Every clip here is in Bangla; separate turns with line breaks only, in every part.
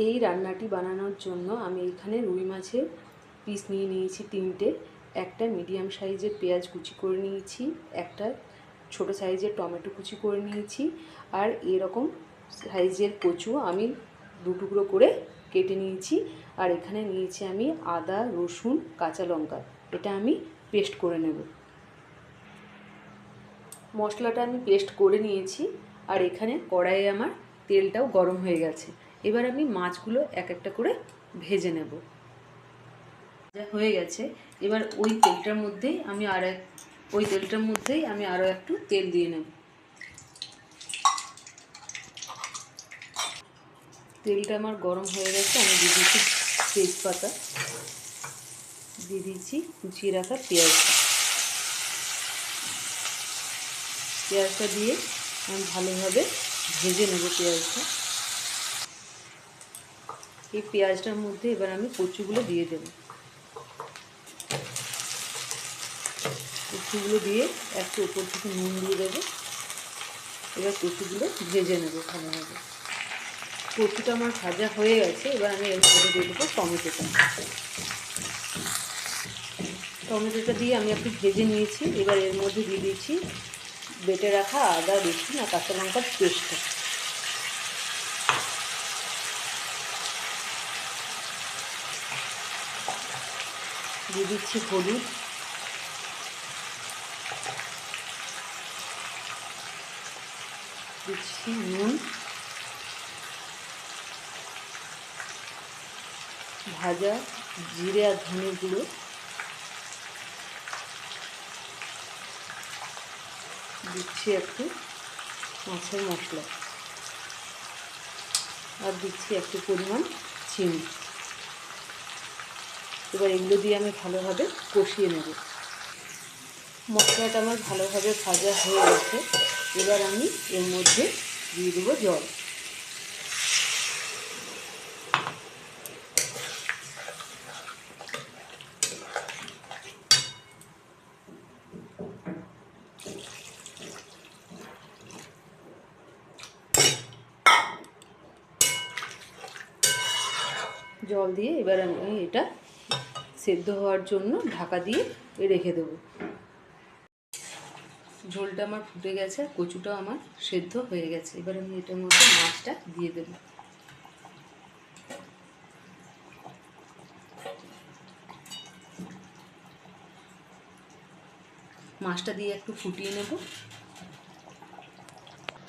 এই রান্নাটি বানানোর জন্য আমি এখানে রুই মাছের পিস নিয়ে নিয়েছি 3টে, একটা মিডিয়াম সাইজের পেঁয়াজ কুচি করে নিয়েছি, একটা ছোট সাইজের টমেটো কুচি করে নিয়েছি, আর এরকম সাইজের কচু আমি 2 টুকরো করে কেটে নিয়েছি। আর এখানে নিয়েছি আমি আদা, রসুন, কাঁচা লঙ্কা, এটা আমি পেস্ট করে নেব। মশলাটা আমি পেস্ট করে নিয়েছি, আর এখানে কড়াইয়ে আমার তেলটাও গরম হয়ে গেছে। এবার আমি মাছগুলো এক একটা করে ভেজে নেব। যা হয়ে গেছে, এবার ওই তেলটার মধ্যেই আমি আরও একটু তেল দিয়ে নেব। তেলটা আমার গরম হয়ে গেছে, আমি দিয়ে দিচ্ছি তেজপাতা, দিয়ে দিচ্ছি কুচিয়ে রাখা পেঁয়াজটা দিয়ে আমি ভালোভাবে ভেজে নেব পেঁয়াজটা। এই পেঁয়াজটার মধ্যে এবার আমি কচুগুলো দিয়ে দেব। কচুগুলো দিয়ে একটু উপর থেকে নুন দিয়ে দেবো। এবার কচুগুলো ভেজে নেব ভালোভাবে। কচুটা আমার ভাজা হয়ে গেছে, এবার আমি এর মধ্যে দিয়ে দেবো টমেটোটা দিয়ে আমি একটু ভেজে নিয়েছি। এবার এর মধ্যে দিয়ে দিচ্ছি বেটে রাখা আদা, রসুন আর কাঁচা লঙ্কার পেস্টটা। দিয়ে দিচ্ছি হলুদ, দিচ্ছি নুন, ভাজা জিরে আর ধনে গুঁড়ো, দিচ্ছি একটু মাছের মশলা, আর দিচ্ছি একটু পরিমাণ চিনি। এবার এগুলো দিয়ে আমি ভালোভাবে কষিয়ে নেব। মশলাটা আমার ভালোভাবে ভাজা হয়ে গেছে, এবার আমি এর মধ্যে দিয়ে দেবো জল। জল দিয়ে এবার আমি এটা সেদ্ধ হওয়ার জন্য ঢাকা দিয়ে রেখে দেবো। ঝোলটা আমার ফুটে গেছে, কচুটাও আমার সেদ্ধ হয়ে গেছে। এবার আমি এটার মধ্যে মাছটা দিয়ে দেব। মাছটা দিয়ে একটু ফুটিয়ে নেব।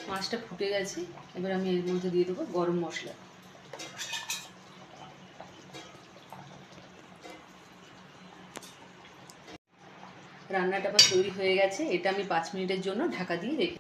মাছটা ফুটে গেছে, এবার আমি এর মধ্যে দিয়ে দেবো গরম মশলা। রান্নাটা আবার তৈরি হয়ে গেছে, এটা আমি 5 মিনিটের জন্য ঢাকা দিয়ে রেখে